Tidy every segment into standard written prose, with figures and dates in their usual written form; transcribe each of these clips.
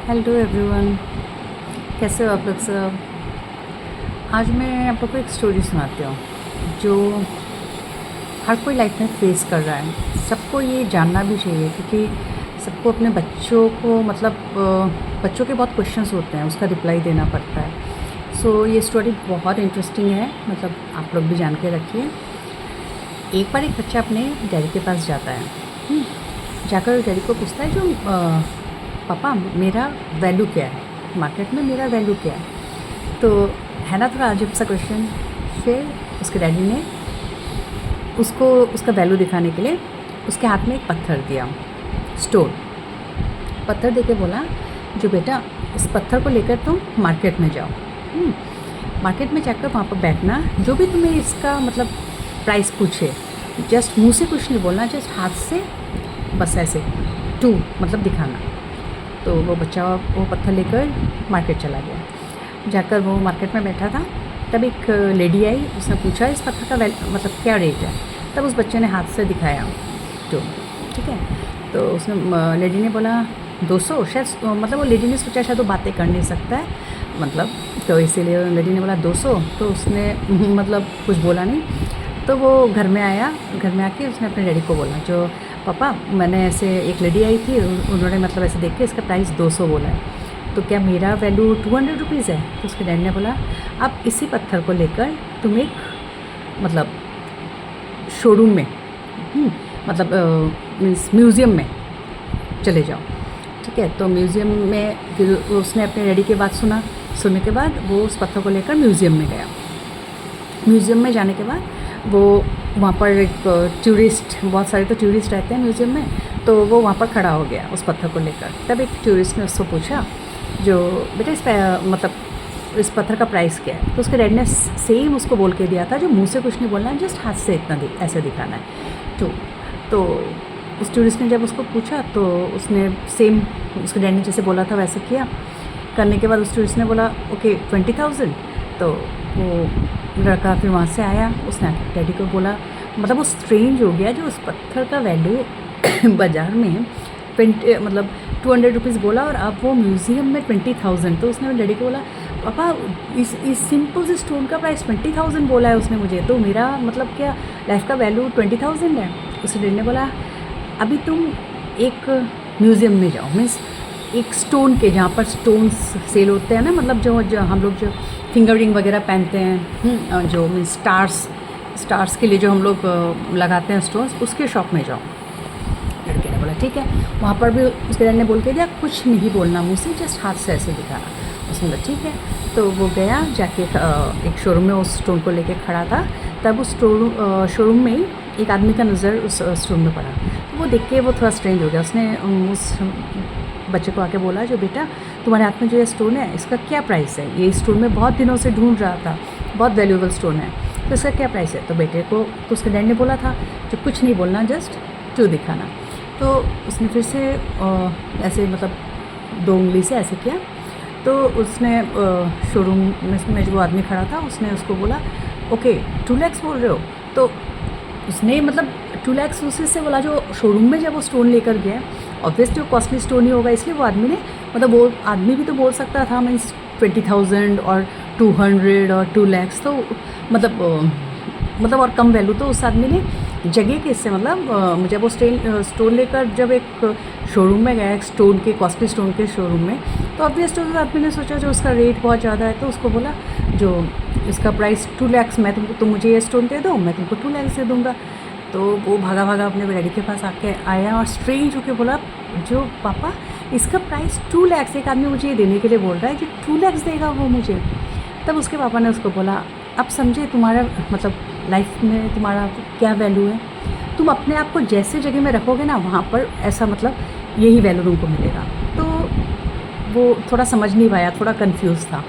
Hello everyone, कैसे हो आप लोग सब। आज मैं आप लोग को एक स्टोरी सुनाती हूँ जो हर कोई लाइफ में फेस कर रहा है। सबको ये जानना भी चाहिए क्योंकि सबको अपने बच्चों को बच्चों के बहुत क्वेश्चंस होते हैं, उसका रिप्लाई देना पड़ता है। सो ये स्टोरी बहुत इंटरेस्टिंग है, आप लोग भी जान के रखिए। एक बार एक बच्चा अपने डैडी के पास जाता है। जाकर डैडी को पूछता है पापा मेरा वैल्यू क्या है, मार्केट में मेरा वैल्यू क्या है। तो है ना थोड़ा अजीब सा क्वेश्चन। फिर उसके डैडी ने उसको उसका वैल्यू दिखाने के लिए उसके हाथ में एक पत्थर दिया, स्टोन पत्थर देके बोला जो बेटा इस पत्थर को लेकर तुम मार्केट में जाओ। मार्केट में जाकर वहाँ पर बैठना, जो भी तुम्हें इसका प्राइस पूछे जस्ट मुंह से कुछ नहीं बोलना, जस्ट हाथ से बस ऐसे दिखाना। तो वो बच्चा वो पत्थर लेकर मार्केट चला गया। जाकर वो मार्केट में बैठा था, तब एक लेडी आई, उसने पूछा इस पत्थर का क्या रेट है। तब उस बच्चे ने हाथ से दिखाया जो, ठीक है। तो उसने लेडी ने बोला 200, शायद वो लेडी ने सोचा शायद वो बातें कर नहीं सकता है, तो इसीलिए लेडी ने बोला 200। तो उसने कुछ बोला नहीं। तो वो घर में आया, घर में आके उसने अपने डैडी को बोला जो पापा मैंने ऐसे एक लेडी आई थी, उन्होंने ऐसे देख के इसका प्राइस 200 बोला है, तो क्या मेरा वैल्यू 200 रुपीज़ है। तो उसके डैडी ने बोला आप इसी पत्थर को लेकर तुम एक शोरूम में मीन्स म्यूज़ियम में चले जाओ, ठीक है। तो म्यूज़ियम में फिर उसने अपने डैडी की बात सुनने के बाद वो उस पत्थर को लेकर म्यूज़ियम में गया। म्यूज़ियम में जाने के बाद वो वहाँ पर एक बहुत सारे तो टूरिस्ट रहते हैं म्यूज़ियम में, तो वो वहाँ पर खड़ा हो गया उस पत्थर को लेकर। तब एक टूरिस्ट ने उसको पूछा जो बेटा इस पत्थर का प्राइस क्या है। तो उसके डैड ने सेम उसको बोल के दिया था जो मुंह से कुछ नहीं बोलना है, जस्ट हाथ से ऐसे दिखाना है। तो उस टूरिस्ट ने जब उसको पूछा तो उसने सेम उसके डैड ने जैसे बोला था वैसे किया। करने के बाद उस टूरिस्ट ने बोला ओके 20,000। तो वो लड़का फिर वहाँ से आया, उसने डैडी को बोला वो स्ट्रेंज हो गया जो उस पत्थर का वैल्यू बाज़ार में 200 रुपीज़ बोला और अब वो म्यूज़ियम में 20,000। तो उसने डैडी को बोला पापा इस सिंपल से स्टोन का प्राइस 20,000 बोला है उसने मुझे, तो मेरा क्या लाइफ का वैल्यू 20,000 है। उसने डैडी ने बोला अभी तुम एक म्यूज़ियम में जाओ, मीन्स एक स्टोन के जहाँ पर स्टोन्स सेल होते हैं ना, जो हम लोग जो फिंगर रिंग वगैरह पहनते हैं, जो मीन्स स्टार्स के लिए जो हम लोग लगाते हैं स्टोन्स, उसके शॉप में जाओ। लड़के ने बोला ठीक है। वहाँ पर भी उसके डैड ने बोल के दिया कुछ नहीं बोलना मुँह से, जस्ट हाथ से ऐसे दिखाना। उसने बोला ठीक है। तो वो गया, जाके एक शोरूम में उस स्टोन को लेके खड़ा था। तब उस शोरूम में ही एक आदमी का नज़र उस स्टोन में पड़ा। तो वो देख के वो थोड़ा स्ट्रेंज हो गया। उसने उस बच्चे को आके बोला जो बेटा तुम्हारे हाथ में जो ये स्टोन है इसका क्या प्राइस है, ये स्टोन में बहुत दिनों से ढूंढ रहा था, बहुत वैल्यूएबल स्टोन है, तो इसका क्या प्राइस है। तो बेटे को तो उसके डैड ने बोला था जो कुछ नहीं बोलना, जस्ट टू दिखाना। तो उसने फिर से ऐसे 2 उंगली से ऐसे किया। तो उसने शोरूम में जो आदमी खड़ा था उसने उसको बोला ओके 2 लाख बोल रहे हो। तो उसने 2 लाख उसी से बोला जो शोरूम में जब वो स्टोन लेकर गया, ऑब्वियसली वो कॉस्टली स्टोन ही होगा, इसलिए वो आदमी ने वो आदमी भी तो बोल सकता था मीन्स 20,000 और 200 और 2 लाख, तो और कम वैल्यू। तो उस आदमी ने जगह के इससे जब वो स्टोन लेकर जब एक शोरूम में गया, एक स्टोन के कॉस्टली स्टोन के शोरूम में, तो ऑब्वियसली उस आदमी ने सोचा जो उसका रेट बहुत ज़्यादा है, तो उसको बोला जो इसका प्राइस 2 लाख, मैं तुम मुझे ये स्टोन दे दो, मैं तुमको 2 लाख दे दूँगा। तो वो भागा अपने डैडी के पास आके आया और स्ट्रेंज होके बोला जो पापा इसका प्राइस 2 लाख, एक आदमी मुझे ये देने के लिए बोल रहा है जो 2 लाख देगा वो मुझे। तब उसके पापा ने उसको बोला अब समझे तुम्हारा लाइफ में तुम्हारा क्या वैल्यू है, तुम अपने आप को जैसे जगह में रखोगे ना वहाँ पर ऐसा यही वैल्यू तुमको मिलेगा। तो वो थोड़ा समझ नहीं पाया, थोड़ा कंफ्यूज था।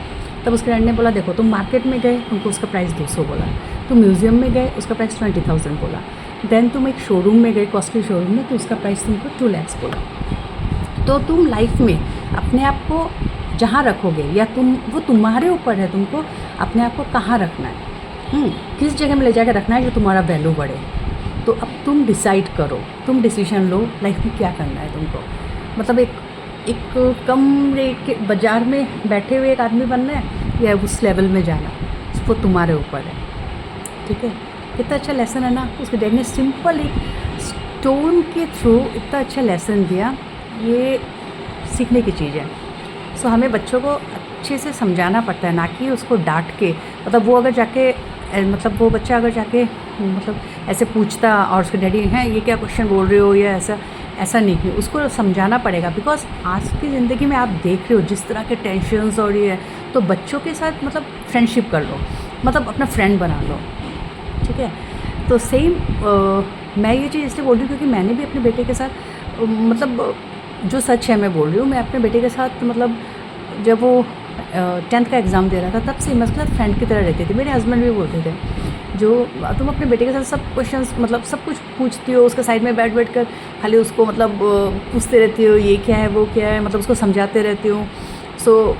तब उसके डैडी ने बोला देखो तुम मार्केट में गए, तुमको उसका प्राइस 200 बोला, तुम म्यूज़ियम में गए उसका प्राइस 20,000 बोला, देन तुम एक शोरूम में गए कॉस्टली शोरूम में, तो उसका प्राइस तुमको 2 लाख बोला। तो तुम लाइफ में अपने आप को जहाँ रखोगे या वो तुम्हारे ऊपर है, तुमको अपने आप को कहाँ रखना है, किस जगह में ले जाकर रखना है जो तुम्हारा वैल्यू बढ़े। तो अब तुम डिसाइड करो, तुम डिसीजन लो लाइफ में क्या करना है तुमको। एक एक कम रेट के बाज़ार में बैठे हुए एक आदमी बनना है या उस लेवल में जाना, वो तुम्हारे ऊपर है। ठीक है, कितना अच्छा लेसन है ना, उसके डैड ने सिंपल एक स्टोन के थ्रू इतना अच्छा लेसन दिया। ये सीखने की चीज़ है। सो हमें बच्चों को अच्छे से समझाना पड़ता है, ना कि उसको डांट के। मतलब वो अगर जाके मतलब वो बच्चा अगर जाके मतलब ऐसे पूछता और उसके डैडी हैं ये क्या क्वेश्चन बोल रहे हो या ऐसा नहीं है, उसको समझाना पड़ेगा। बिकॉज आज की ज़िंदगी में आप देख रहे हो जिस तरह के टेंशन्स और ये है, तो बच्चों के साथ मतलब फ्रेंडशिप कर लो, मतलब अपना फ्रेंड बना लो। ठीक है, तो सेम मैं ये चीज़ इसलिए बोल रही हूँ क्योंकि मैंने भी अपने बेटे के साथ मतलब जो सच है मैं बोल रही हूँ, मैं अपने बेटे के साथ मतलब जब वो 10th का एग्ज़ाम दे रहा था तब से मैं उसके साथ फ्रेंड की तरह रहती थी। मेरे हस्बैंड भी बोलते थे जो तुम अपने बेटे के साथ सब क्वेश्चंस मतलब सब कुछ पूछती हो, उसके साइड में बैठ कर खाली उसको मतलब पूछते रहती हो ये क्या है वो क्या है, मतलब उसको समझाते रहती हो। सो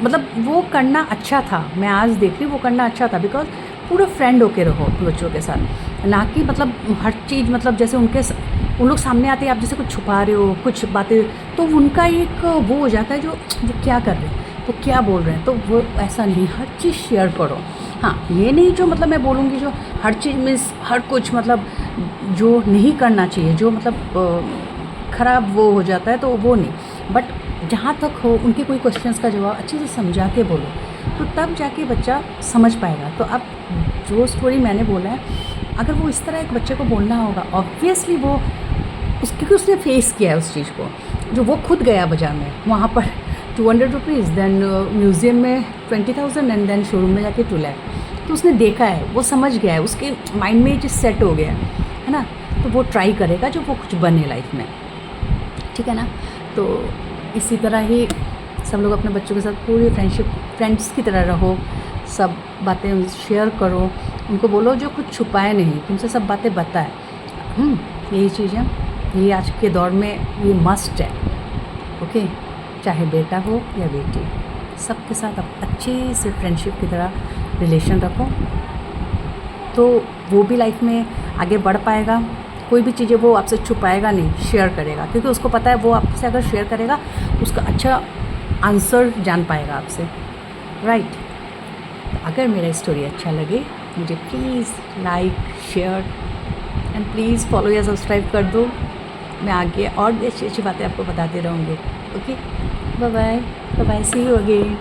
मतलब वो करना अच्छा था, मैं आज देख रही हूँ वो करना अच्छा था। बिकॉज पूरा फ्रेंड होके रहो बच्चों के साथ, ना कि मतलब हर चीज़ मतलब जैसे उन लोग सामने आते हैं आप जैसे कुछ छुपा रहे हो कुछ बातें, तो उनका एक वो हो जाता है जो वो क्या कर रहे हैं, वो क्या बोल रहे हैं, तो वो ऐसा नहीं, हर चीज़ शेयर करो। हाँ ये नहीं जो मतलब मैं बोलूँगी जो हर चीज़ मीन्स हर कुछ मतलब जो नहीं करना चाहिए, जो मतलब ख़राब वो हो जाता है तो वो नहीं, बट जहाँ तक हो उनके कोई क्वेश्चंस का जवाब अच्छे से समझा के बोलो, तो तब जाके बच्चा समझ पाएगा। तो अब जो स्टोरी मैंने बोला है, अगर वो इस तरह एक बच्चे को बोलना होगा, ऑब्वियसली वो क्योंकि उसने फेस किया है उस चीज़ को, जो वो खुद गया बाज़ार में, वहाँ पर 200 रुपीज़, देन म्यूज़ियम में 20,000 एंड देन शोरूम में जाके 2 लाख। तो उसने देखा है, वो समझ गया है, उसके माइंड में ये चीज़ सेट हो गया है ना। तो वो ट्राई करेगा जो वो कुछ बने लाइफ में। ठीक है ना। तो इसी तरह ही सब लोग अपने बच्चों के साथ पूरी फ्रेंड्स की तरह रहो, सब बातें शेयर करो, उनको बोलो जो कुछ छुपाए नहीं, तुमसे सब बातें बताए। यही चीज़ है, ये आज के दौर में ये मस्ट है। ओके, चाहे बेटा हो या बेटी, सबके साथ आप अच्छे से फ्रेंडशिप की तरह रिलेशन रखो, तो वो भी लाइफ में आगे बढ़ पाएगा। कोई भी चीज़ें वो आपसे छुपाएगा नहीं, शेयर करेगा, क्योंकि उसको पता है वो आपसे अगर शेयर करेगा उसका अच्छा आंसर जान पाएगा आपसे, राइट। तो अगर मेरा स्टोरी अच्छा लगे मुझे please like share and please follow या सब्सक्राइब कर दो। मैं आगे और भी अच्छी अच्छी बातें आपको बताते रहूँगी। Okay, bye bye, see you again.